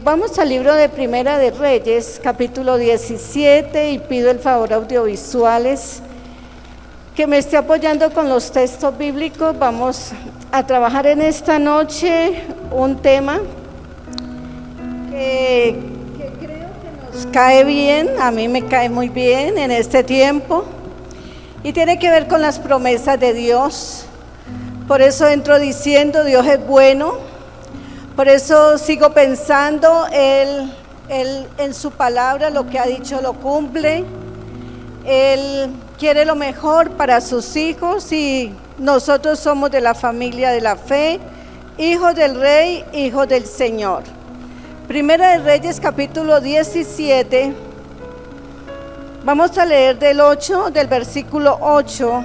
Vamos al libro de Primera de Reyes, capítulo 17, y pido el favor a audiovisuales que me esté apoyando con los textos bíblicos. Vamos a trabajar en esta noche un tema que creo que nos cae bien, a mí me cae muy bien en este tiempo, y tiene que ver con las promesas de Dios. Por eso entro diciendo, Dios es bueno. Por eso sigo pensando, Él en su palabra lo que ha dicho lo cumple. Él quiere lo mejor para sus hijos y nosotros somos de la familia de la fe, hijos del Rey, hijos del Señor. Primera de Reyes, capítulo 17. Vamos a leer del versículo 8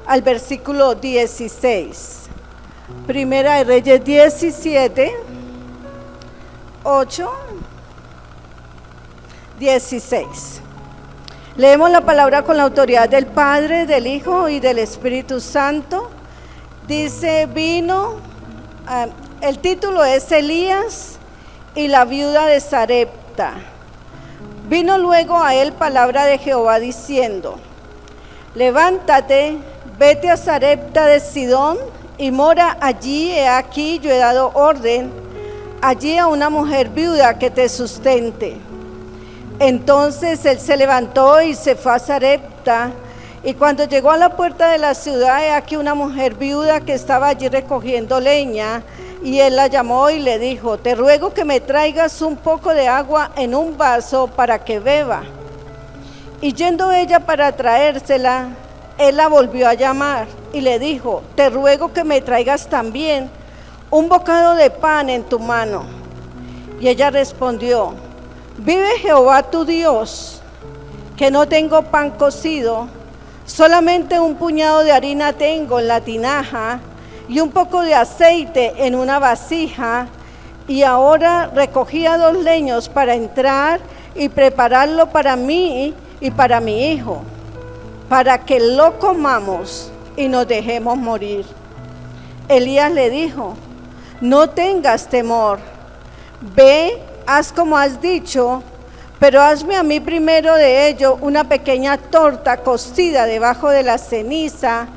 al versículo 16. Primera de Reyes 17, 8, 16. Leemos la palabra con la autoridad del Padre, del Hijo y del Espíritu Santo. Dice, el título es Elías y la viuda de Sarepta. Vino luego a él palabra de Jehová diciendo, levántate, vete a Sarepta de Sidón, y mora allí. He aquí yo he dado orden allí a una mujer viuda que te sustente. Entonces él se levantó y se fue a Sarepta, y cuando llegó a la puerta de la ciudad, he aquí una mujer viuda que estaba allí recogiendo leña, y él la llamó y le dijo, te ruego que me traigas un poco de agua en un vaso para que beba. Y yendo ella para traérsela, él la volvió a llamar y le dijo, te ruego que me traigas también un bocado de pan en tu mano. Y ella respondió, vive Jehová tu Dios, que no tengo pan cocido, solamente un puñado de harina tengo en la tinaja y un poco de aceite en una vasija, y ahora recogía 2 leños para entrar y prepararlo para mí y para mi hijo, para que lo comamos y nos dejemos morir. Elías le dijo, no tengas temor, ve, haz como has dicho, pero hazme a mí primero de ello una pequeña torta cocida debajo de la ceniza,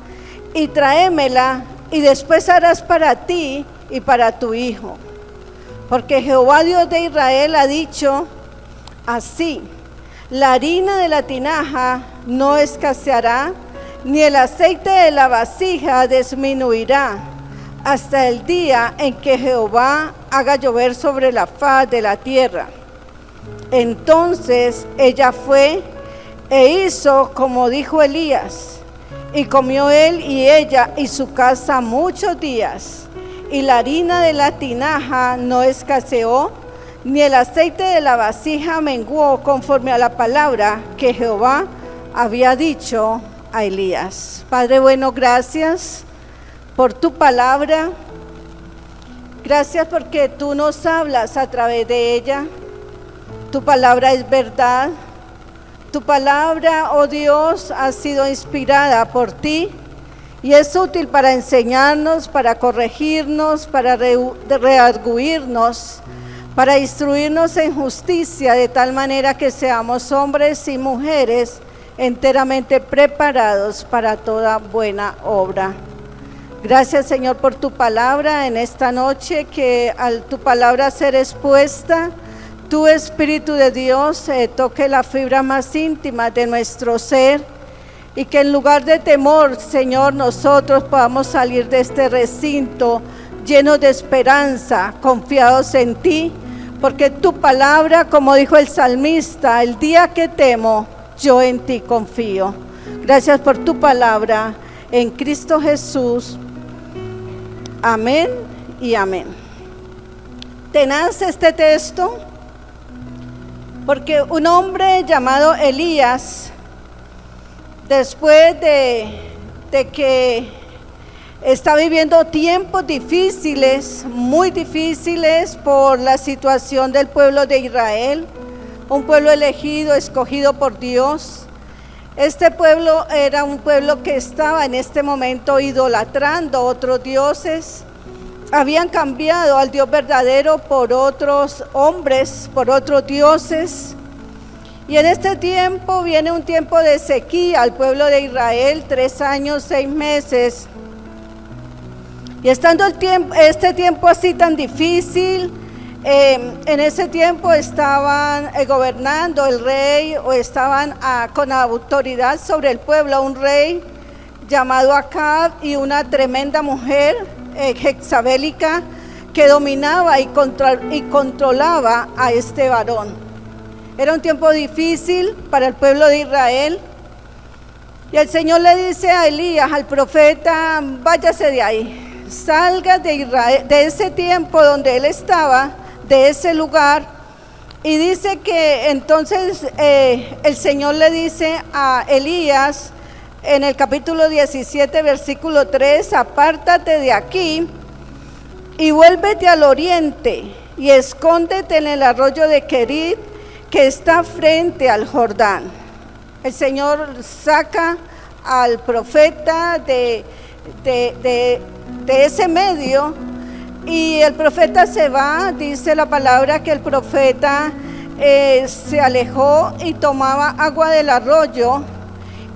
y tráemela, y después harás para ti y para tu hijo. Porque Jehová Dios de Israel ha dicho así, la harina de la tinaja no escaseará, ni el aceite de la vasija disminuirá, hasta el día en que Jehová haga llover sobre la faz de la tierra. Entonces ella fue e hizo como dijo Elías, y comió él y ella y su casa muchos días, y la harina de la tinaja no escaseó, ni el aceite de la vasija menguó, conforme a la palabra que Jehová había dicho a Elías. Padre bueno, gracias por tu palabra. Gracias porque tú nos hablas a través de ella. Tu palabra es verdad. Tu palabra, oh Dios, ha sido inspirada por ti y es útil para enseñarnos, para corregirnos, para redarguirnos, para instruirnos en justicia, de tal manera que seamos hombres y mujeres enteramente preparados para toda buena obra. Gracias, Señor, por tu palabra en esta noche, que al tu palabra ser expuesta, tu Espíritu de Dios toque la fibra más íntima de nuestro ser, y que en lugar de temor, Señor, nosotros podamos salir de este recinto llenos de esperanza, confiados en ti, porque tu palabra, como dijo el salmista, el día que temo, yo en ti confío. Gracias por tu palabra, en Cristo Jesús. Amén y amén. Tenaz este texto, porque un hombre llamado Elías, después de que está viviendo tiempos difíciles, muy difíciles por la situación del pueblo de Israel, un pueblo elegido, escogido por Dios. Este pueblo era un pueblo que estaba en este momento idolatrando otros dioses, habían cambiado al Dios verdadero por otros hombres, por otros dioses. Y en este tiempo viene un tiempo de sequía al pueblo de Israel, 3 años, 6 meses. Y estando este tiempo así tan difícil, en ese tiempo estaban gobernando el rey, o estaban con autoridad sobre el pueblo, un rey llamado Acab y una tremenda mujer jezabelica que dominaba y controlaba a este varón. Era un tiempo difícil para el pueblo de Israel. Y el Señor le dice a Elías, al profeta: váyase de ahí, salga de Israel, de ese tiempo donde él estaba, de ese lugar. Y dice que entonces el Señor le dice a Elías en el capítulo 17, versículo 3: apártate de aquí y vuélvete al oriente y escóndete en el arroyo de Querit, que está frente al Jordán. El Señor saca al profeta de ese medio, y el profeta se va. Dice la palabra que el profeta se alejó y tomaba agua del arroyo,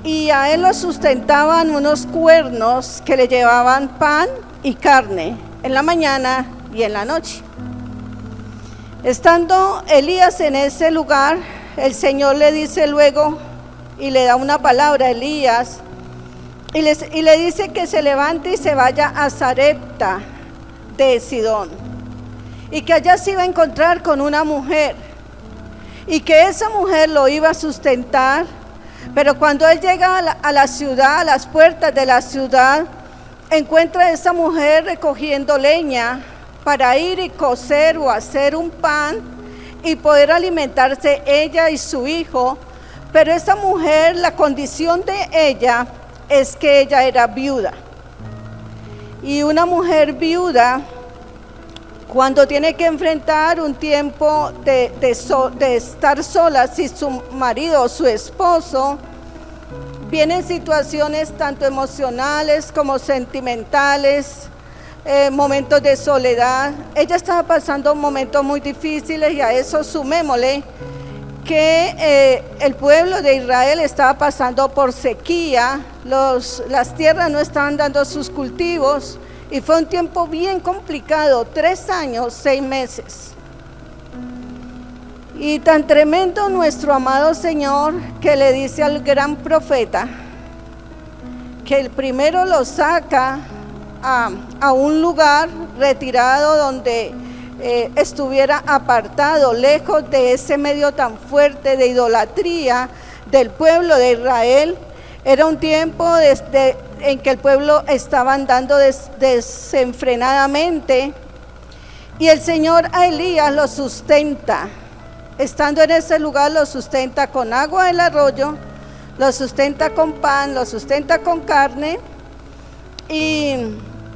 y a él lo sustentaban unos cuernos que le llevaban pan y carne en la mañana y en la noche. Estando Elías en ese lugar, el Señor le dice luego, y le da una palabra a Elías, y le dice que se levante y se vaya a Sarepta de Sidón, y que allá se iba a encontrar con una mujer, y que esa mujer lo iba a sustentar. Pero cuando él llega a la ciudad, a las puertas de la ciudad, encuentra a esa mujer recogiendo leña para ir y cocer o hacer un pan y poder alimentarse ella y su hijo. Pero esa mujer, la condición de ella es que ella era viuda. Y una mujer viuda, cuando tiene que enfrentar un tiempo de estar sola sin su marido o su esposo, vienen situaciones tanto emocionales como sentimentales, momentos de soledad. Ella estaba pasando momentos muy difíciles, y a eso sumémosle que el pueblo de Israel estaba pasando por sequía, las tierras no estaban dando sus cultivos, y fue un tiempo bien complicado, 3 años, 6 meses. Y tan tremendo nuestro amado Señor, que le dice al gran profeta que el primero lo saca a un lugar retirado donde estuviera apartado, lejos de ese medio tan fuerte de idolatría del pueblo de Israel. Era un tiempo en que el pueblo estaba andando desenfrenadamente, y el Señor a Elías lo sustenta. Estando en ese lugar, lo sustenta con agua del arroyo, lo sustenta con pan, lo sustenta con carne, y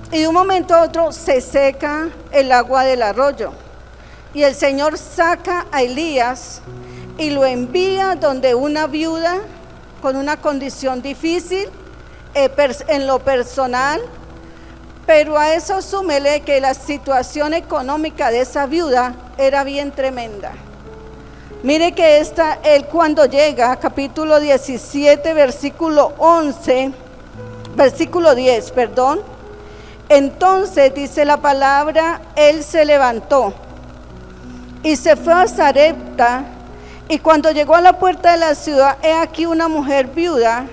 de un momento a otro se seca el agua del arroyo, y el Señor saca a Elías y lo envía donde una viuda con una condición difícil en lo personal. Pero a eso súmele que la situación económica de esa viuda era bien tremenda. Mire que él cuando llega, capítulo 17, versículo 10, entonces dice la palabra, él se levantó y se fue a Sarepta, y cuando llegó a la puerta de la ciudad, he aquí una mujer viuda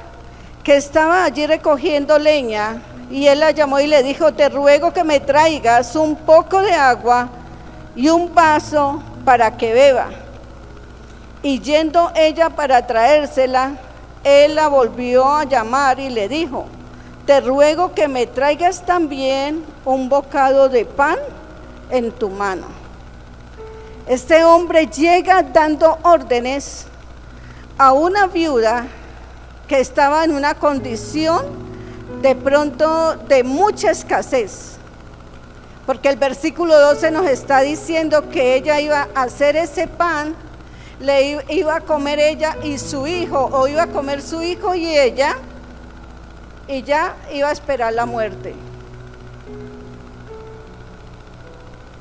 que estaba allí recogiendo leña, y él la llamó y le dijo: te ruego que me traigas un poco de agua y un vaso para que beba. Y yendo ella para traérsela, él la volvió a llamar y le dijo: te ruego que me traigas también un bocado de pan en tu mano. Este hombre llega dando órdenes a una viuda que estaba en una condición de pronto de mucha escasez, porque el versículo 12 nos está diciendo que ella iba a hacer ese pan, le iba a comer ella y su hijo, o iba a comer su hijo y ella, y ya iba a esperar la muerte.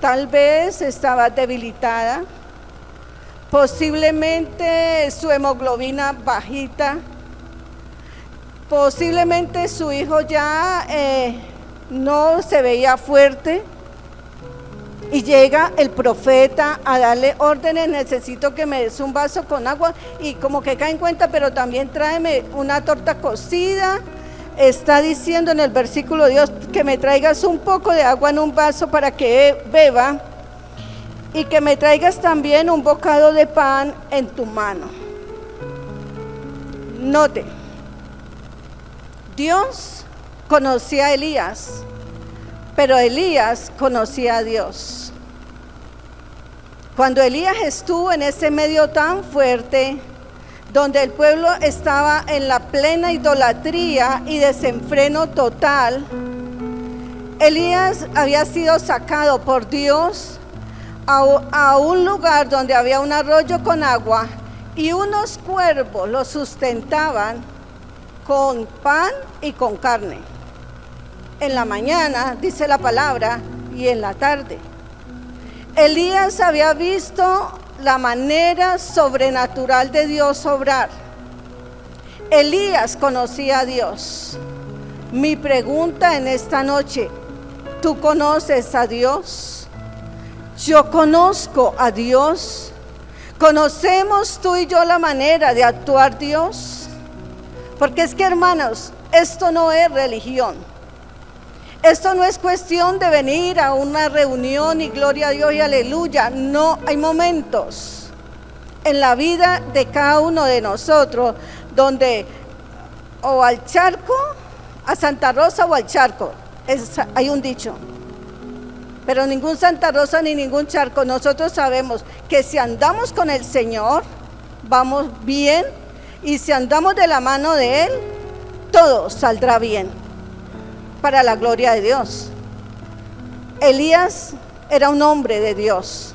Tal vez estaba debilitada, posiblemente su hemoglobina bajita, posiblemente su hijo ya no se veía fuerte. Y llega el profeta a darle órdenes: necesito que me des un vaso con agua, y como que cae en cuenta, pero también tráeme una torta cocida. Está diciendo en el versículo de Dios que me traigas un poco de agua en un vaso para que beba, y que me traigas también un bocado de pan en tu mano. Note, Dios conocía a Elías, pero Elías conocía a Dios. Cuando Elías estuvo en ese medio tan fuerte, donde el pueblo estaba en la plena idolatría y desenfreno total, Elías había sido sacado por Dios a un lugar donde había un arroyo con agua, y unos cuervos lo sustentaban con pan y con carne. En la mañana, dice la palabra, y en la tarde. Elías había visto la manera sobrenatural de Dios obrar. Elías conocía a Dios. Mi pregunta en esta noche: ¿tú conoces a Dios? Yo conozco a Dios. ¿Conocemos tú y yo la manera de actuar Dios? Porque es que, hermanos, esto no es religión. Esto no es cuestión de venir a una reunión y gloria a Dios y aleluya. No, hay momentos en la vida de cada uno de nosotros donde o al charco, a Santa Rosa o al charco. Hay un dicho. Pero ningún Santa Rosa ni ningún charco. Nosotros sabemos que si andamos con el Señor, vamos bien, y si andamos de la mano de Él, todo saldrá bien, para la gloria de Dios. Elías era un hombre de Dios,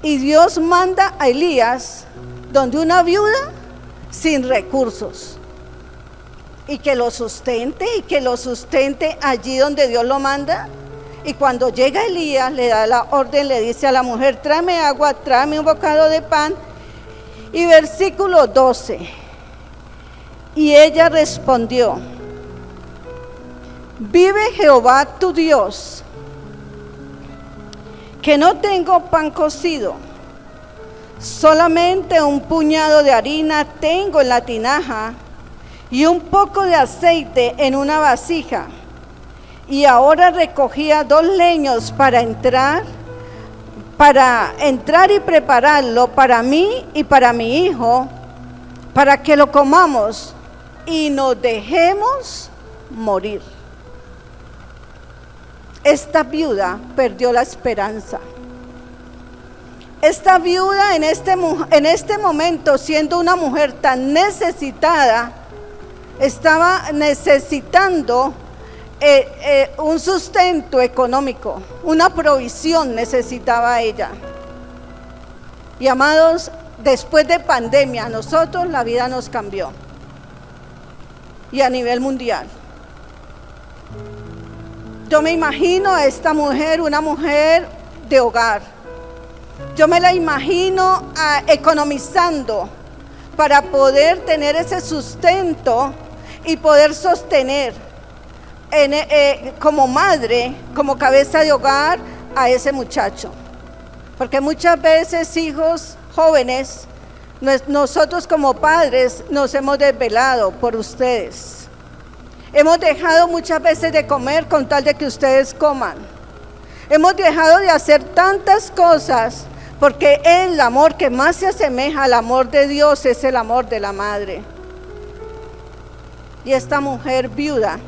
y Dios manda a Elías donde una viuda sin recursos, y que lo sustente allí donde Dios lo manda. Y cuando llega Elías, le da la orden, le dice a la mujer: tráeme agua, tráeme un bocado de pan. Y versículo 12, y ella respondió: vive Jehová tu Dios, que no tengo pan cocido, solamente un puñado de harina tengo en la tinaja y un poco de aceite en una vasija. Y ahora recogía 2 leños para entrar y prepararlo para mí y para mi hijo, para que lo comamos y nos dejemos morir. Esta viuda perdió la esperanza. Esta viuda en este momento, siendo una mujer tan necesitada, estaba necesitando un sustento económico, una provisión necesitaba ella. Y amados, después de pandemia, a nosotros la vida nos cambió, y a nivel mundial. Yo me imagino a esta mujer, una mujer de hogar. Yo me la imagino economizando para poder tener ese sustento y poder sostener como madre, como cabeza de hogar, a ese muchacho. Porque muchas veces, hijos jóvenes, nosotros como padres nos hemos desvelado por ustedes. Hemos dejado muchas veces de comer con tal de que ustedes coman. Hemos dejado de hacer tantas cosas porque el amor que más se asemeja al amor de Dios es el amor de la madre. Y esta mujer viuda,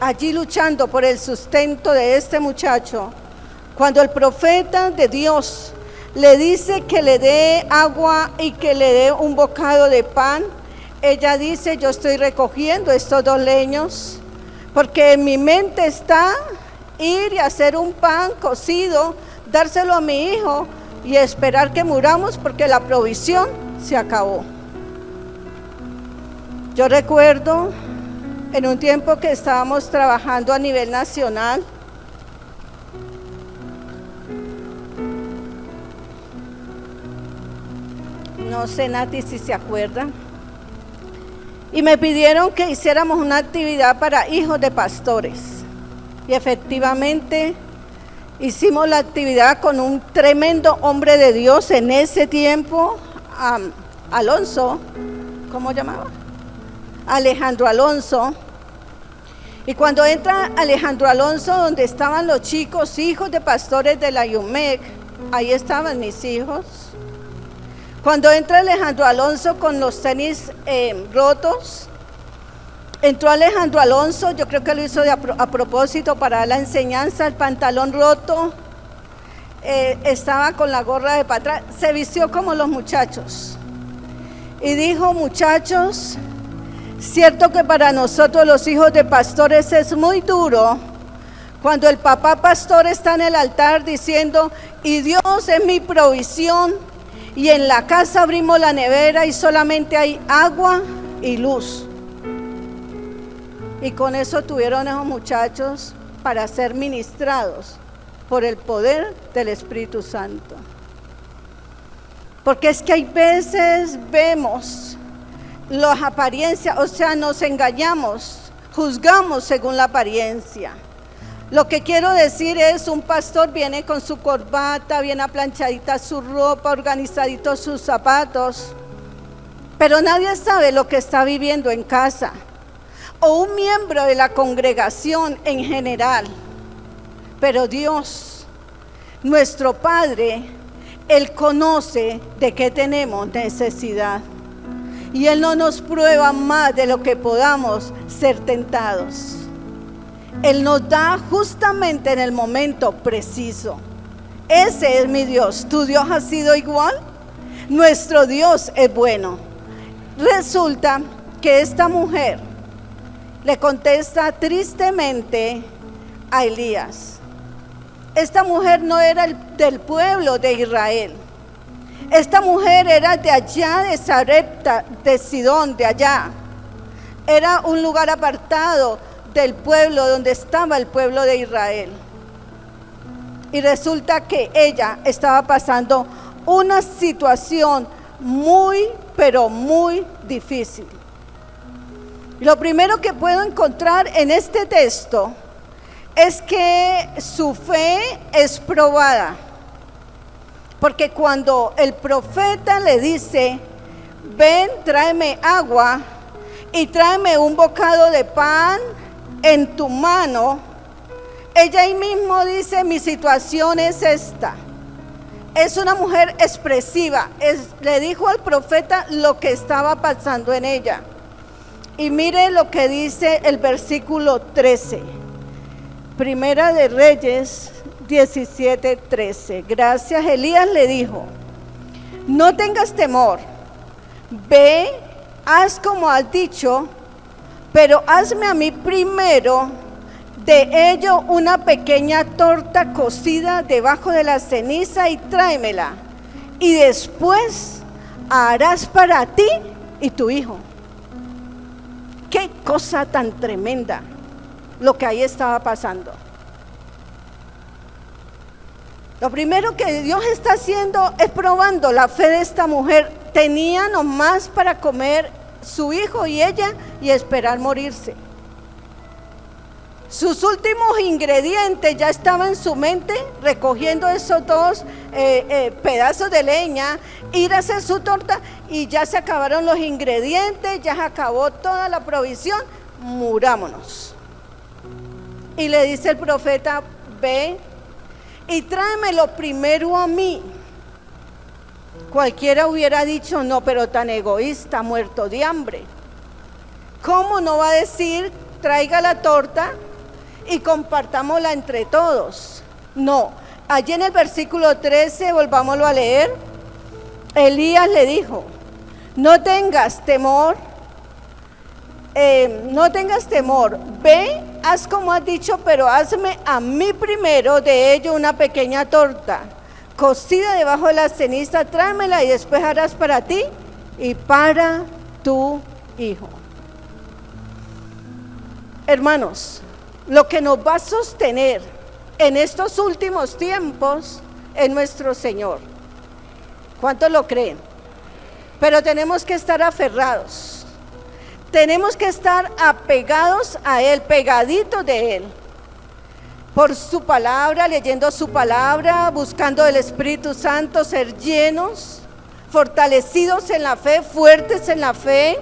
allí luchando por el sustento de este muchacho, cuando el profeta de Dios le dice que le dé agua y que le dé un bocado de pan, ella dice: yo estoy recogiendo estos 2 leños, porque en mi mente está ir y hacer un pan cocido, dárselo a mi hijo y esperar que muramos porque la provisión se acabó. Yo recuerdo en un tiempo que estábamos trabajando a nivel nacional, no sé Nati si se acuerdan, y me pidieron que hiciéramos una actividad para hijos de pastores. Y efectivamente hicimos la actividad con un tremendo hombre de Dios en ese tiempo, Alonso, ¿cómo llamaba? Alejandro Alonso. Y cuando entra Alejandro Alonso, donde estaban los chicos, hijos de pastores de la UMEC, ahí estaban mis hijos. Cuando entra Alejandro Alonso con los tenis rotos, entró Alejandro Alonso, yo creo que lo hizo a propósito para dar la enseñanza, el pantalón roto, estaba con la gorra de patrón, se vistió como los muchachos. Y dijo: muchachos, cierto que para nosotros los hijos de pastores es muy duro cuando el papá pastor está en el altar diciendo: y Dios es mi provisión, y en la casa abrimos la nevera y solamente hay agua y luz. Y con eso tuvieron esos muchachos para ser ministrados por el poder del Espíritu Santo. Porque es que hay veces vemos las apariencias, o sea, nos engañamos, juzgamos según la apariencia. Lo que quiero decir es, un pastor viene con su corbata, bien aplanchadita su ropa, organizaditos sus zapatos, pero nadie sabe lo que está viviendo en casa. O un miembro de la congregación en general. Pero Dios, nuestro Padre, Él conoce de qué tenemos necesidad. Y Él no nos prueba más de lo que podamos ser tentados. Él nos da justamente en el momento preciso. Ese es mi Dios. ¿Tu Dios ha sido igual? Nuestro Dios es bueno. Resulta que esta mujer le contesta tristemente a Elías. Esta mujer no era del pueblo de Israel. Esta mujer era de allá, de Sarepta, de Sidón, de allá. Era un lugar apartado del pueblo donde estaba el pueblo de Israel. Y resulta que ella estaba pasando una situación muy, pero muy difícil. Lo primero que puedo encontrar en este texto es que su fe es probada. Porque cuando el profeta le dice: ven, tráeme agua y tráeme un bocado de pan en tu mano, ella ahí mismo dice: mi situación es esta. Es una mujer expresiva, le dijo al profeta lo que estaba pasando en ella. Y mire lo que dice el versículo 13, Primera de Reyes 17:13. Gracias. Elías le dijo: no tengas temor, ve, haz como has dicho, pero hazme a mí primero de ello una pequeña torta cocida debajo de la ceniza y tráemela, y después harás para ti y tu hijo. Qué cosa tan tremenda lo que ahí estaba pasando. Lo primero que Dios está haciendo es probando la fe de esta mujer. Tenía nomás para comer su hijo y ella y esperar morirse. Sus últimos ingredientes ya estaban en su mente, recogiendo esos dos pedazos de leña, ir a hacer su torta, y ya se acabaron los ingredientes, ya se acabó toda la provisión, murámonos. Y le dice el profeta: ve y tráemelo primero a mí. Cualquiera hubiera dicho: no, pero tan egoísta, muerto de hambre. ¿Cómo no va a decir: traiga la torta y compartámosla entre todos? No, allí en el versículo 13, volvámoslo a leer. Elías le dijo: no tengas temor, ve, haz como has dicho, pero hazme a mí primero de ello una pequeña torta cocida debajo de la ceniza, tráemela y después harás para ti y para tu hijo. Hermanos, lo que nos va a sostener en estos últimos tiempos es nuestro Señor. ¿Cuántos lo creen? pero tenemos que estar aferrados. Tenemos que estar apegados a Él, pegaditos de Él. Por su palabra, leyendo su palabra, buscando el Espíritu Santo, ser llenos, fortalecidos en la fe, fuertes en la fe.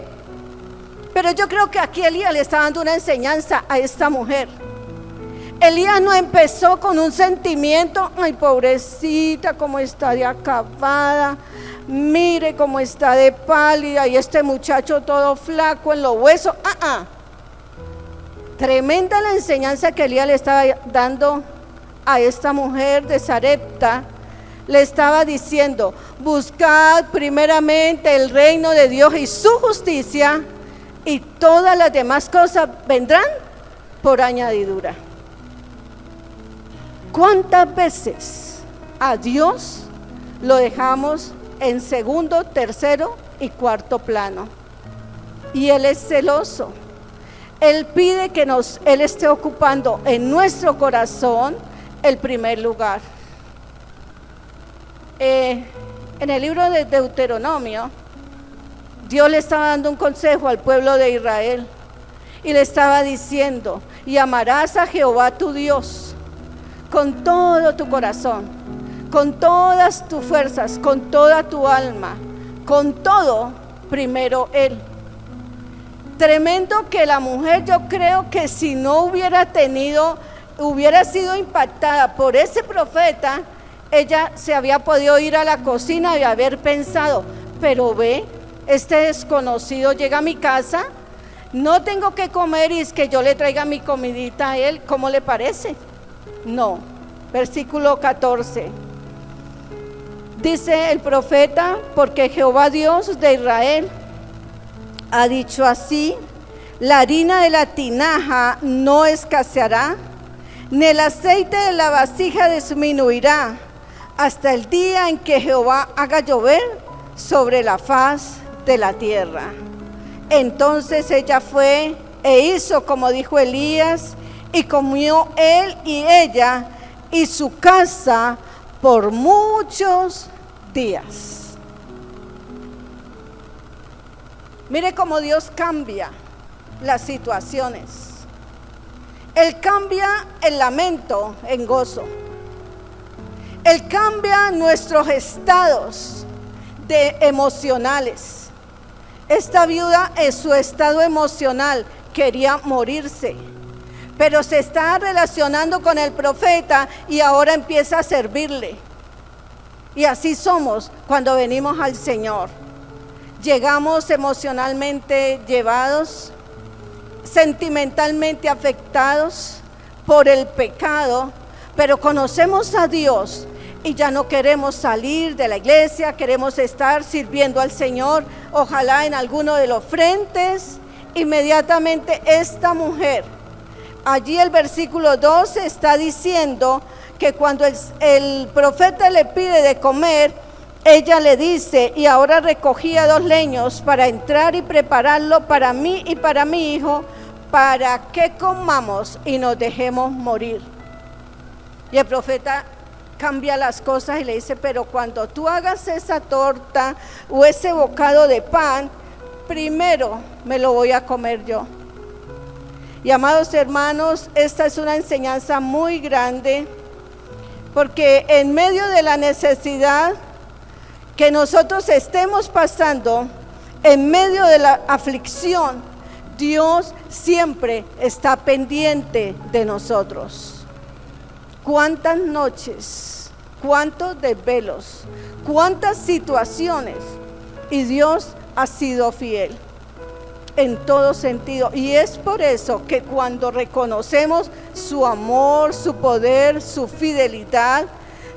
Pero yo creo que aquí Elías le está dando una enseñanza a esta mujer. Elías no empezó con un sentimiento, ay pobrecita, cómo está de acabada, mire cómo está de pálida y este muchacho todo flaco en los huesos. Tremenda la enseñanza que Elías le estaba dando a esta mujer de Sarepta. Le estaba diciendo: buscad primeramente el reino de Dios y su justicia, y todas las demás cosas vendrán por añadidura. ¿Cuántas veces a Dios lo dejamos en segundo, tercero y cuarto plano? Y Él es celoso. Él pide que Él esté ocupando en nuestro corazón el primer lugar. En el libro de Deuteronomio, Dios le estaba dando un consejo al pueblo de Israel y le estaba diciendo: y amarás a Jehová tu Dios con todo tu corazón, con todas tus fuerzas, con toda tu alma, con todo, primero Él. Tremendo que la mujer, yo creo que si no hubiera sido impactada por ese profeta, ella se había podido ir a la cocina y haber pensado: pero ve, este desconocido llega a mi casa, no tengo que comer y es que yo le traiga mi comidita a él, ¿cómo le parece? No. Versículo 14. Dice el profeta: porque Jehová Dios de Israel ha dicho así: la harina de la tinaja no escaseará, ni el aceite de la vasija disminuirá, hasta el día en que Jehová haga llover sobre la faz de la tierra. Entonces ella fue e hizo como dijo Elías, y comió él y ella y su casa por muchos días. Mire cómo Dios cambia las situaciones. Él cambia el lamento en gozo. Él cambia nuestros estados emocionales. Esta viuda en su estado emocional quería morirse, pero se está relacionando con el profeta y ahora empieza a servirle. Y así somos cuando venimos al Señor. Llegamos emocionalmente llevados, sentimentalmente afectados por el pecado, pero conocemos a Dios y ya no queremos salir de la iglesia, queremos estar sirviendo al Señor, ojalá en alguno de los frentes. Inmediatamente esta mujer, allí el versículo 12 está diciendo que cuando el profeta le pide de comer, ella le dice: y ahora recogía 2 leños para entrar y prepararlo para mí y para mi hijo, para que comamos y nos dejemos morir. Y el profeta cambia las cosas y le dice: pero cuando tú hagas esa torta o ese bocado de pan, primero me lo voy a comer yo. Y amados hermanos, esta es una enseñanza muy grande, porque en medio de la necesidad que nosotros estemos pasando, en medio de la aflicción, Dios siempre está pendiente de nosotros. Cuántas noches, cuántos desvelos, cuántas situaciones, y Dios ha sido fiel en todo sentido. Y es por eso que cuando reconocemos su amor, su poder, su fidelidad,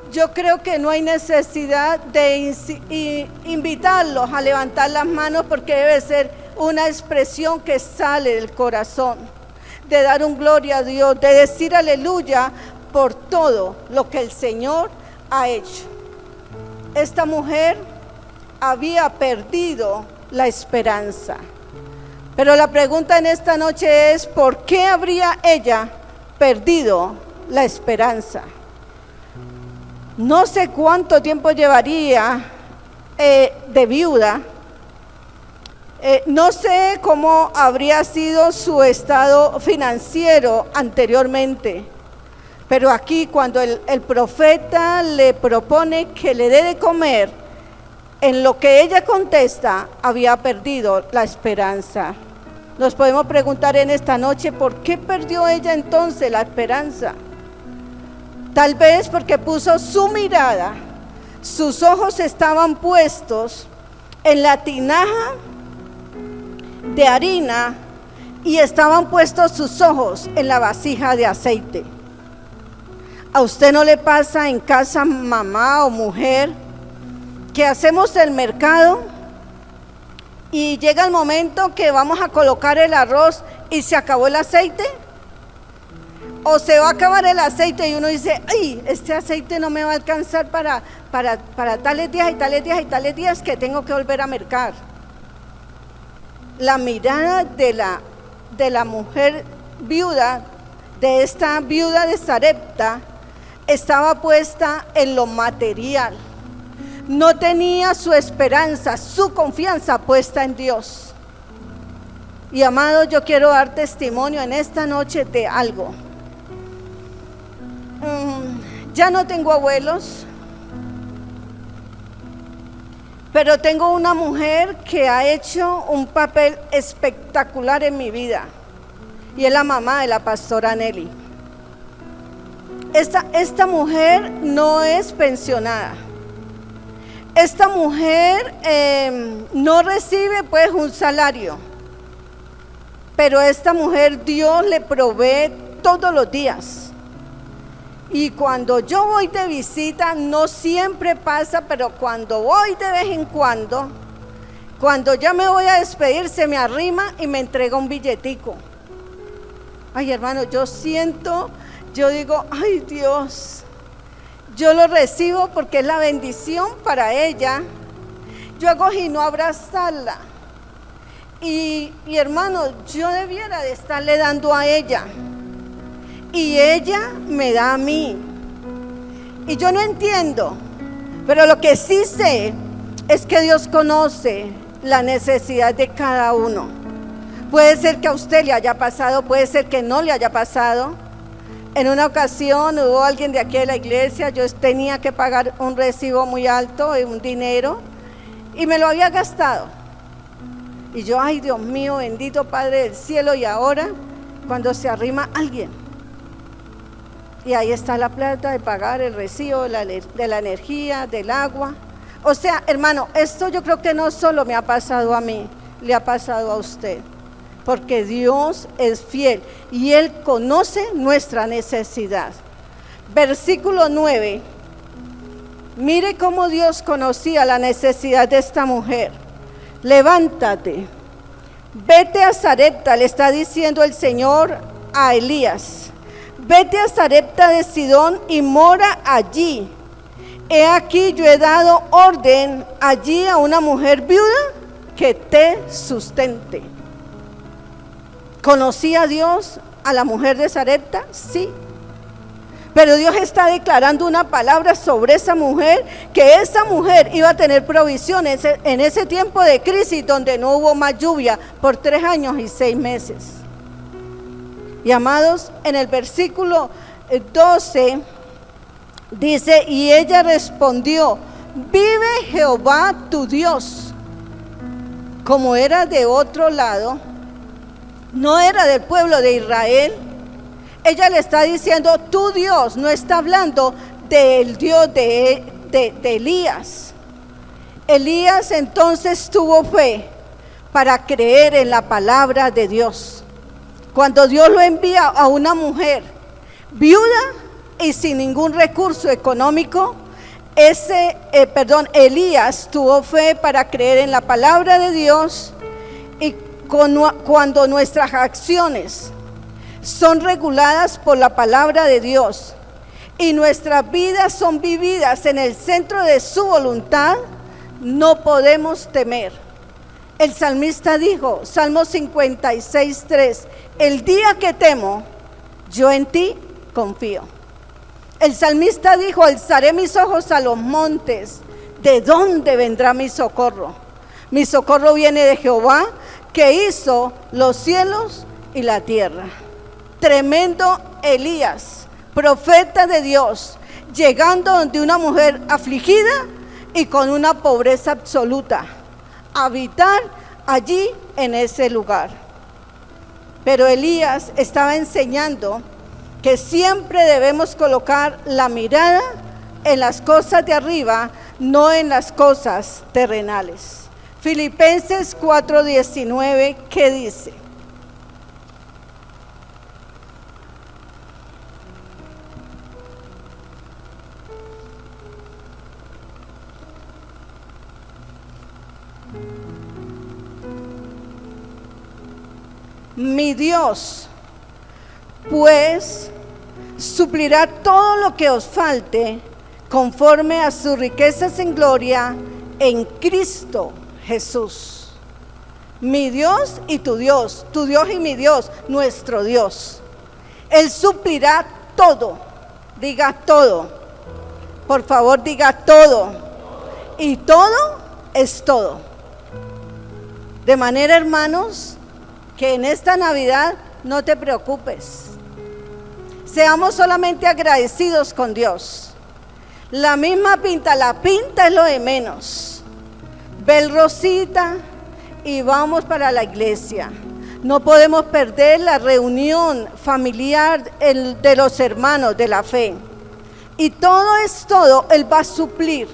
yo creo que no hay necesidad de invitarlos a levantar las manos, porque debe ser una expresión que sale del corazón, de dar un gloria a Dios, de decir aleluya por todo lo que el Señor ha hecho. Esta mujer había perdido la esperanza, pero la pregunta en esta noche es: ¿por qué habría ella perdido la esperanza? No sé cuánto tiempo llevaría de viuda, No sé cómo habría sido su estado financiero anteriormente, pero aquí cuando el profeta le propone que le dé de comer, en lo que ella contesta, había perdido la esperanza. Nos podemos preguntar en esta noche, ¿por qué perdió ella entonces la esperanza? Tal vez porque puso su mirada, sus ojos estaban puestos en la tinaja de harina y estaban puestos sus ojos en la vasija de aceite. ¿A usted no le pasa en casa, mamá o mujer, que hacemos el mercado y llega el momento que vamos a colocar el arroz y se acabó el aceite? O se va a acabar el aceite y uno dice, ay, este aceite no me va a alcanzar para tales días y tales días y tales días que tengo que volver a mercar. La mirada de la mujer viuda, de esta viuda de Sarepta, estaba puesta en lo material. No tenía su esperanza, su confianza puesta en Dios. Y amado, yo quiero dar testimonio en esta noche de algo. Ya no tengo abuelos, pero tengo una mujer que ha hecho un papel espectacular en mi vida, y es la mamá de la pastora Nelly. Esta mujer no es pensionada. Esta mujer no recibe pues un salario, pero esta mujer Dios le provee todos los días. Y cuando yo voy de visita, no siempre pasa, pero cuando voy de vez en cuando ya me voy a despedir, se me arrima y me entrega un billetico. Ay, hermano, yo digo, ay Dios, yo lo recibo porque es la bendición para ella. Yo hago no abrazarla. Y hermano, yo debiera de estarle dando a ella. Y ella me da a mí. Y yo no entiendo, pero lo que sí sé es que Dios conoce la necesidad de cada uno. Puede ser que a usted le haya pasado, puede ser que no le haya pasado. En una ocasión hubo alguien de aquí de la iglesia, yo tenía que pagar un recibo muy alto, un dinero, y me lo había gastado. Y yo, ay Dios mío, bendito Padre del cielo, y ahora cuando se arrima alguien, y ahí está la plata de pagar el recibo de la energía, del agua. O sea, hermano, esto yo creo que no solo me ha pasado a mí, le ha pasado a usted. Porque Dios es fiel y Él conoce nuestra necesidad. Versículo 9. Mire cómo Dios conocía la necesidad de esta mujer. Levántate, vete a Sarepta, le está diciendo el Señor a Elías. Vete a Sarepta de Sidón y mora allí. He aquí yo he dado orden allí a una mujer viuda que te sustente. ¿Conocía Dios a la mujer de Sarepta? Sí. Pero Dios está declarando una palabra sobre esa mujer, que esa mujer iba a tener provisiones en ese tiempo de crisis donde no hubo más lluvia por 3 años y 6 meses. Y amados, en el versículo 12 dice, y ella respondió, vive Jehová tu Dios. Como era de otro lado, no era del pueblo de Israel, ella le está diciendo tu Dios, no está hablando del Dios de Elías. Elías entonces tuvo fe para creer en la palabra de Dios. Cuando Dios lo envía a una mujer viuda y sin ningún recurso económico, Elías tuvo fe para creer en la palabra de Dios. Y cuando nuestras acciones son reguladas por la palabra de Dios y nuestras vidas son vividas en el centro de su voluntad, no podemos temer. El salmista dijo, Salmo 56:3, el día que temo, yo en ti confío. El salmista dijo, alzaré mis ojos a los montes, ¿de dónde vendrá mi socorro? Mi socorro viene de Jehová, que hizo los cielos y la tierra. Tremendo Elías, profeta de Dios, llegando donde una mujer afligida y con una pobreza absoluta, habitar allí en ese lugar. Pero Elías estaba enseñando que siempre debemos colocar la mirada en las cosas de arriba, no en las cosas terrenales. Filipenses 4:19, ¿qué dice? Mi Dios, pues, suplirá todo lo que os falte conforme a sus riquezas en gloria en Cristo Jesús. Mi Dios y tu Dios y mi Dios, nuestro Dios. Él suplirá todo. Diga todo. Por favor, diga todo. Y todo es todo. De manera, hermanos, que en esta Navidad no te preocupes. Seamos solamente agradecidos con Dios. La misma pinta, la pinta es lo de menos. Ve rosita y vamos para la iglesia. No podemos perder la reunión familiar de los hermanos de la fe. Y todo es todo, Él va a suplir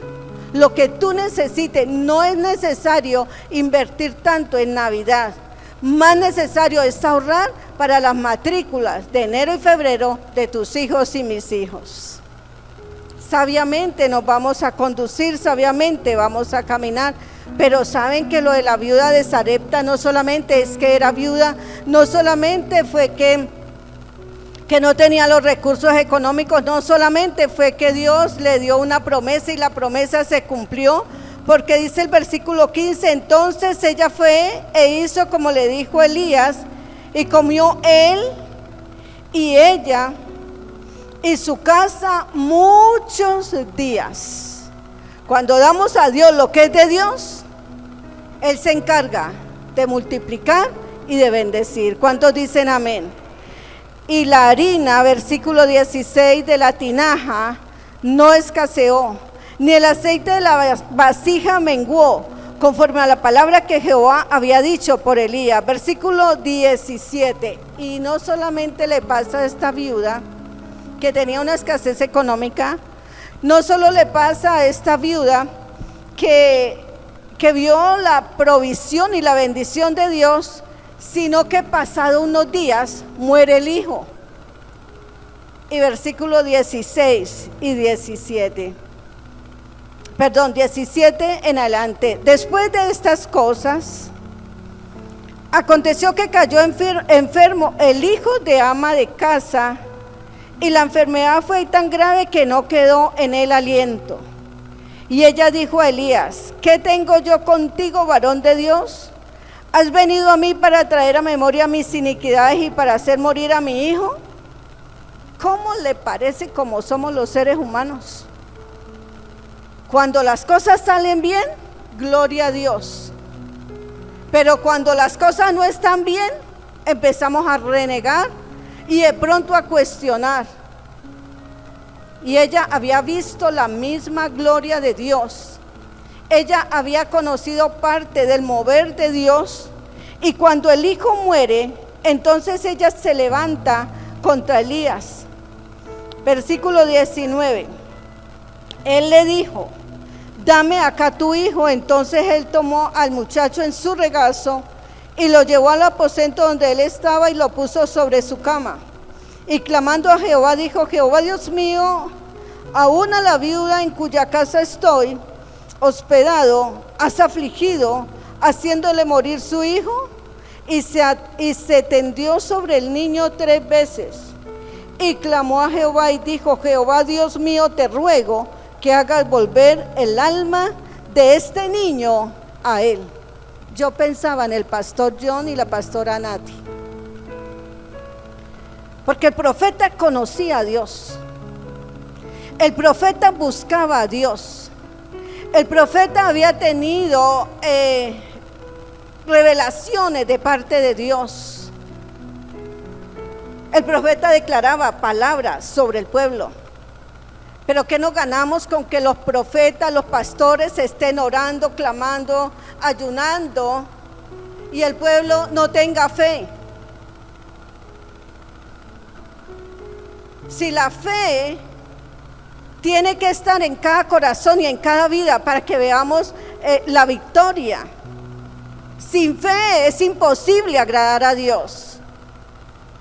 lo que tú necesites. No es necesario invertir tanto en Navidad. Más necesario es ahorrar para las matrículas de enero y febrero de tus hijos y mis hijos. Sabiamente nos vamos a conducir, sabiamente vamos a caminar, pero saben que lo de la viuda de Sarepta no solamente es que era viuda, no solamente fue que no tenía los recursos económicos, no solamente fue que Dios le dio una promesa y la promesa se cumplió, porque dice el versículo 15, entonces ella fue e hizo como le dijo Elías, y comió él y ella y su casa muchos días. Cuando damos a Dios lo que es de Dios, Él se encarga de multiplicar y de bendecir. ¿Cuántos dicen amén? Y la harina, versículo 16, de la tinaja no escaseó, ni el aceite de la vasija menguó, conforme a la palabra que Jehová había dicho por Elías. Versículo 17, y no solamente le pasa a esta viuda que tenía una escasez económica, no solo le pasa a esta viuda que vio la provisión y la bendición de Dios, sino que pasado unos días muere el hijo. Y versículo 16 y 17. 17 en adelante. Después de estas cosas, aconteció que cayó enfermo el hijo de ama de casa, y la enfermedad fue tan grave que no quedó en él aliento. Y ella dijo a Elías, ¿qué tengo yo contigo, varón de Dios? ¿Has venido a mí para traer a memoria mis iniquidades y para hacer morir a mi hijo? ¿Cómo le parece cómo somos los seres humanos? Cuando las cosas salen bien, gloria a Dios. Pero cuando las cosas no están bien, empezamos a renegar y de pronto a cuestionar. Y ella había visto la misma gloria de Dios. Ella había conocido parte del mover de Dios. Y cuando el hijo muere, entonces ella se levanta contra Elías. Versículo 19. Él le dijo, dame acá tu hijo. Entonces él tomó al muchacho en su regazo y lo llevó al aposento donde él estaba y lo puso sobre su cama. Y clamando a Jehová, dijo, Jehová Dios mío, aún a la viuda en cuya casa estoy hospedado, has afligido, haciéndole morir su hijo. Y se tendió sobre el niño 3 veces. Y clamó a Jehová y dijo, Jehová Dios mío, te ruego que hagas volver el alma de este niño a él. Yo pensaba en el pastor John y la pastora Nati, porque el profeta conocía a Dios, el profeta buscaba a Dios, El profeta había tenido revelaciones de parte de Dios. El profeta declaraba palabras sobre el pueblo. Pero ¿qué nos ganamos con que los profetas, los pastores estén orando, clamando, ayunando y el pueblo no tenga fe? Si la fe tiene que estar en cada corazón y en cada vida para que veamos la victoria. Sin fe es imposible agradar a Dios.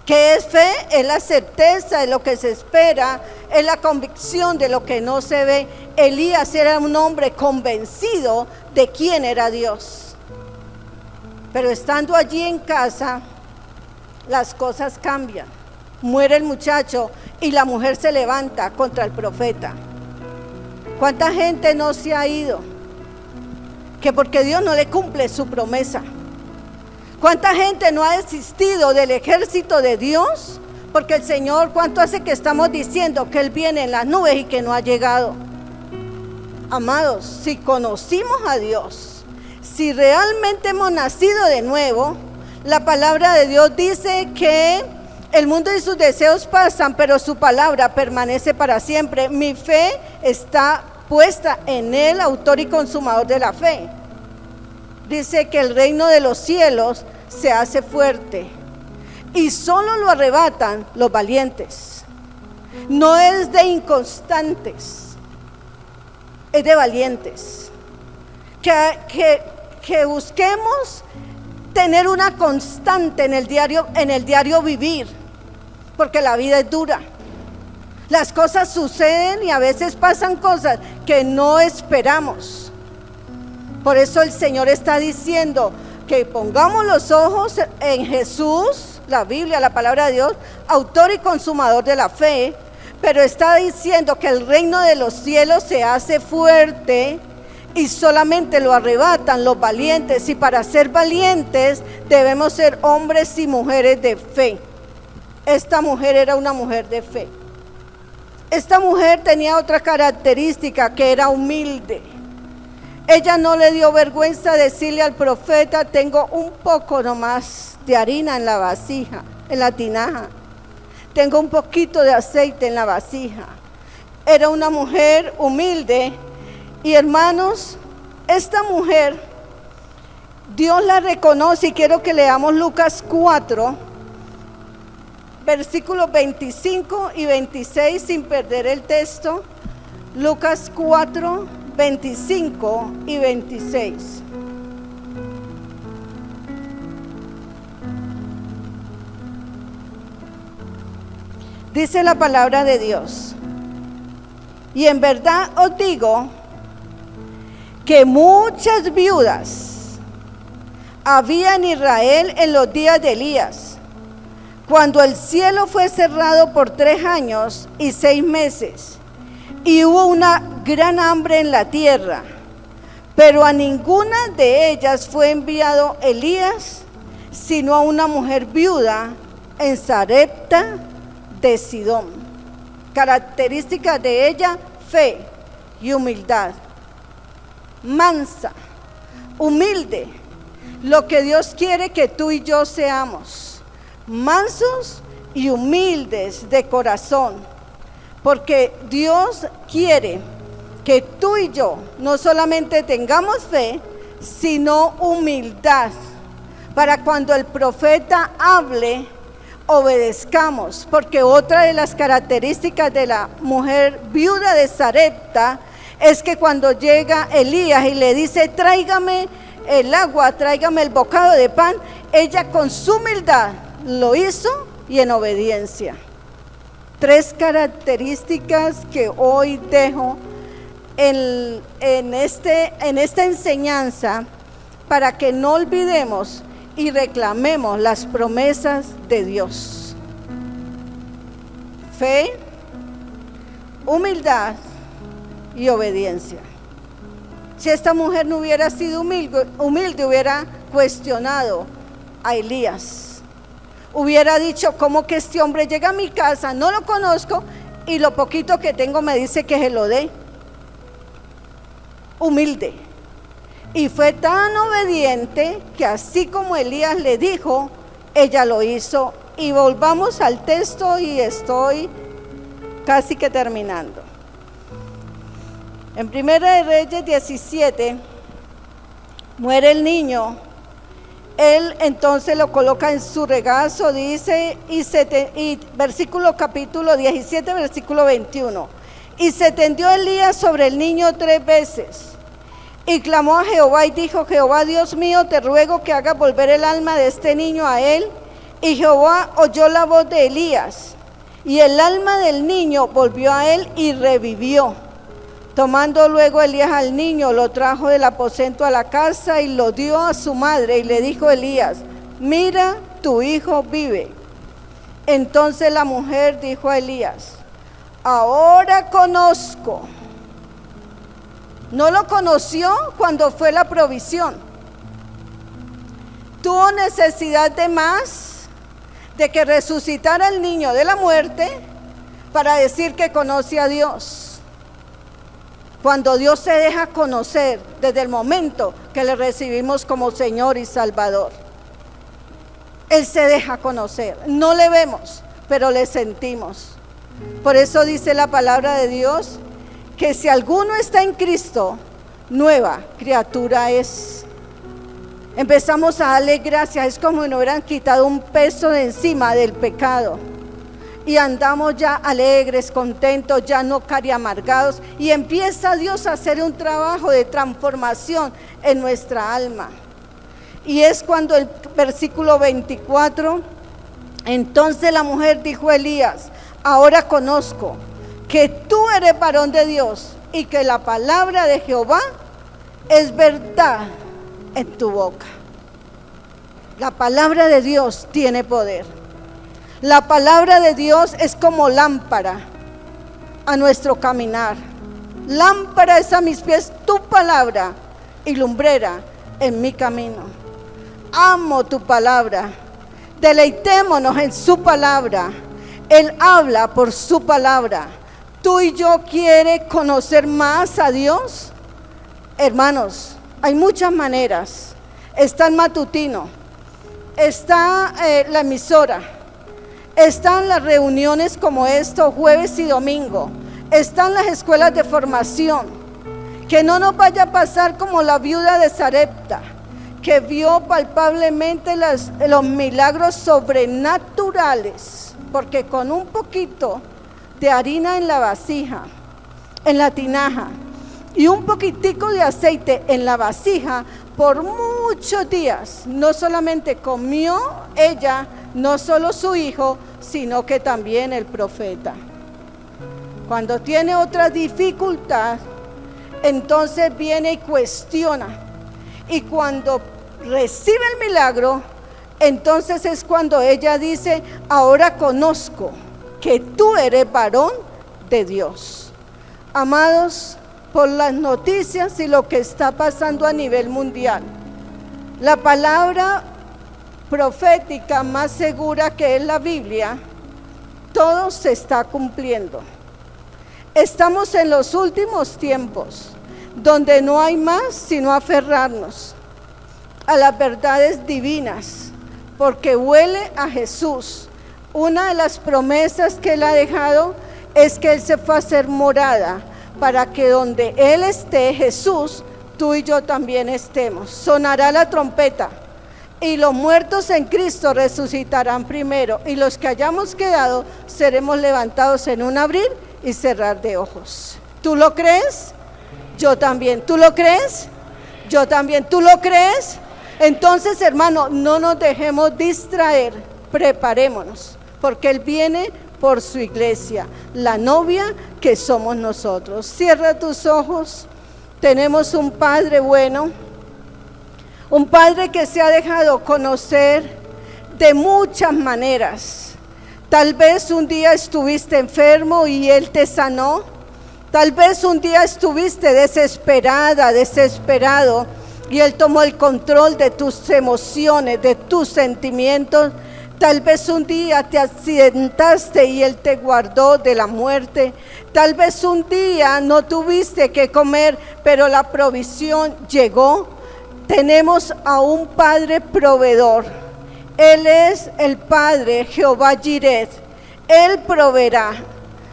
¿Qué es fe? Es la certeza de lo que se espera, es la convicción de lo que no se ve. Elías era un hombre convencido de quién era Dios. Pero estando allí en casa, las cosas cambian. Muere el muchacho y la mujer se levanta contra el profeta. ¿Cuánta gente no se ha ido? Que porque Dios no le cumple su promesa. ¿Cuánta gente no ha desistido del ejército de Dios? Porque el Señor, ¿cuánto hace que estamos diciendo que Él viene en las nubes y que no ha llegado? Amados, si conocimos a Dios, si realmente hemos nacido de nuevo, la palabra de Dios dice que el mundo y sus deseos pasan, pero su palabra permanece para siempre. Mi fe está puesta en el autor y consumador de la fe. Dice que el reino de los cielos se hace fuerte y solo lo arrebatan los valientes. No es de inconstantes, es de valientes. Que busquemos tener una constante en el diario vivir, porque la vida es dura. Las cosas suceden y a veces pasan cosas que no esperamos. Por eso el Señor está diciendo que pongamos los ojos en Jesús, la Biblia, la palabra de Dios, autor y consumador de la fe, pero está diciendo que el reino de los cielos se hace fuerte y solamente lo arrebatan los valientes, y para ser valientes debemos ser hombres y mujeres de fe. Esta mujer era una mujer de fe. Esta mujer tenía otra característica, que era humilde. Ella no le dio vergüenza decirle al profeta: tengo un poco nomás de harina en la vasija, en la tinaja. Tengo un poquito de aceite en la vasija. Era una mujer humilde. Y hermanos, esta mujer, Dios la reconoce, y quiero que leamos Lucas 4, versículos 25 y 26 sin perder el texto. Lucas 4, 25 y 26. Dice la palabra de Dios: y en verdad os digo que muchas viudas había en Israel en los días de Elías, cuando el cielo fue cerrado por 3 años y 6 meses, y hubo una gran hambre en la tierra, pero a ninguna de ellas fue enviado Elías, sino a una mujer viuda en Sarepta de Sidón. Características de ella: fe y humildad. Mansa, humilde. Lo que Dios quiere que tú y yo seamos: mansos y humildes de corazón, porque Dios quiere que tú y yo no solamente tengamos fe, sino humildad, para cuando el profeta hable, obedezcamos. Porque otra de las características de la mujer viuda de Sarepta es que cuando llega Elías y le dice: tráigame el agua, tráigame el bocado de pan, ella con su humildad lo hizo y en obediencia. 3 características que hoy dejo en esta enseñanza, para que no olvidemos y reclamemos las promesas de Dios: fe, humildad y obediencia. Si esta mujer no hubiera sido humilde, hubiera cuestionado a Elías. Hubiera dicho: ¿cómo que este hombre llega a mi casa? No lo conozco y lo poquito que tengo me dice que se lo dé. humilde. Y fue tan obediente que así como Elías le dijo, ella lo hizo. Y volvamos al texto y estoy casi que terminando. En 1 Reyes 17, muere el niño. Él entonces lo coloca en su regazo, dice, y versículo capítulo 17, versículo 21. Y se tendió Elías sobre el niño 3 veces. Y clamó a Jehová y dijo: Jehová Dios mío, te ruego que hagas volver el alma de este niño a él. Y Jehová oyó la voz de Elías, y el alma del niño volvió a él y revivió. Tomando luego Elías al niño, lo trajo del aposento a la casa y lo dio a su madre. Y le dijo Elías: mira, tu hijo vive. Entonces la mujer dijo a Elías: ahora conozco. No lo conoció cuando fue la provisión. Tuvo necesidad de más, de que resucitara el niño de la muerte para decir que conoce a Dios. Cuando Dios se deja conocer desde el momento que le recibimos como Señor y Salvador, Él se deja conocer. No le vemos, pero le sentimos. Por eso dice la palabra de Dios que si alguno está en Cristo, nueva criatura es. Empezamos a darle gracias, es como si nos hubieran quitado un peso de encima del pecado. Y andamos ya alegres, contentos, ya no cariamargados. Y empieza Dios a hacer un trabajo de transformación en nuestra alma. Y es cuando el versículo 24, entonces la mujer dijo a Elías: ahora conozco que tú eres varón de Dios y que la palabra de Jehová es verdad en tu boca. La palabra de Dios tiene poder. La palabra de Dios es como lámpara a nuestro caminar. Lámpara es a mis pies tu palabra y lumbrera en mi camino. Amo tu palabra. Deleitémonos en su palabra. Él habla por su palabra. ¿Tú y yo quieres conocer más a Dios? Hermanos, hay muchas maneras. Está el matutino, está la emisora, están las reuniones como esto, jueves y domingo, están las escuelas de formación. Que no nos vaya a pasar como la viuda de Sarepta, que vio palpablemente los milagros sobrenaturales, porque con un poquito de harina en la vasija, en la tinaja, y un poquitico de aceite en la vasija, por muchos días, no solamente comió ella, no solo su hijo, sino que también el profeta. Cuando tiene otra dificultad, entonces viene y cuestiona. Y cuando recibe el milagro, entonces es cuando ella dice: ahora conozco que tú eres varón de Dios. Amados, por las noticias y lo que está pasando a nivel mundial, la palabra profética más segura, que es la Biblia, todo se está cumpliendo. Estamos en los últimos tiempos, donde no hay más sino aferrarnos a las verdades divinas, porque huele a Jesús. Una de las promesas que Él ha dejado es que Él se fue a hacer morada, para que donde Él esté, Jesús, tú y yo también estemos. Sonará la trompeta y los muertos en Cristo resucitarán primero, y los que hayamos quedado seremos levantados en un abrir y cerrar de ojos. ¿Tú lo crees? Yo también. ¿Tú lo crees? Yo también. ¿Tú lo crees? Entonces, hermano, no nos dejemos distraer, preparémonos, porque Él viene por su iglesia, la novia que somos nosotros. Cierra tus ojos. Tenemos un Padre bueno, un Padre que se ha dejado conocer de muchas maneras. Tal vez un día estuviste enfermo y Él te sanó. Tal vez un día estuviste desesperada, desesperado, y Él tomó el control de tus emociones, de tus sentimientos. Tal vez un día te accidentaste y Él te guardó de la muerte. Tal vez un día no tuviste que comer, pero la provisión llegó. Tenemos a un Padre proveedor. Él es el Padre Jehová Jireh. Él proveerá.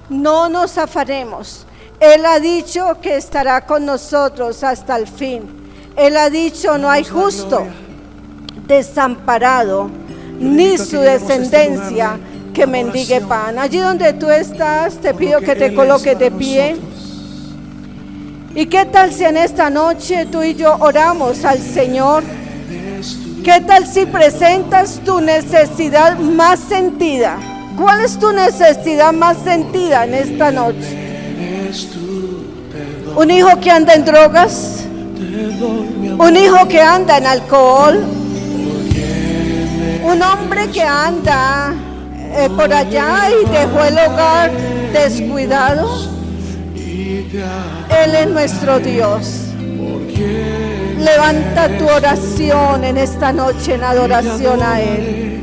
No nos afanemos. Él ha dicho que estará con nosotros hasta el fin. Él ha dicho: no hay justo desamparado, ni su descendencia que mendigue pan. Allí donde tú estás, te pido que te coloques de pie. ¿Y qué tal si en esta noche tú y yo oramos al Señor? ¿Qué tal si presentas tu necesidad más sentida? ¿Cuál es tu necesidad más sentida en esta noche? ¿Un hijo que anda en drogas? ¿Un hijo que anda en alcohol? ¿Un hombre que anda por allá y dejó el hogar descuidado? Él es nuestro Dios. Levanta tu oración en esta noche en adoración a Él.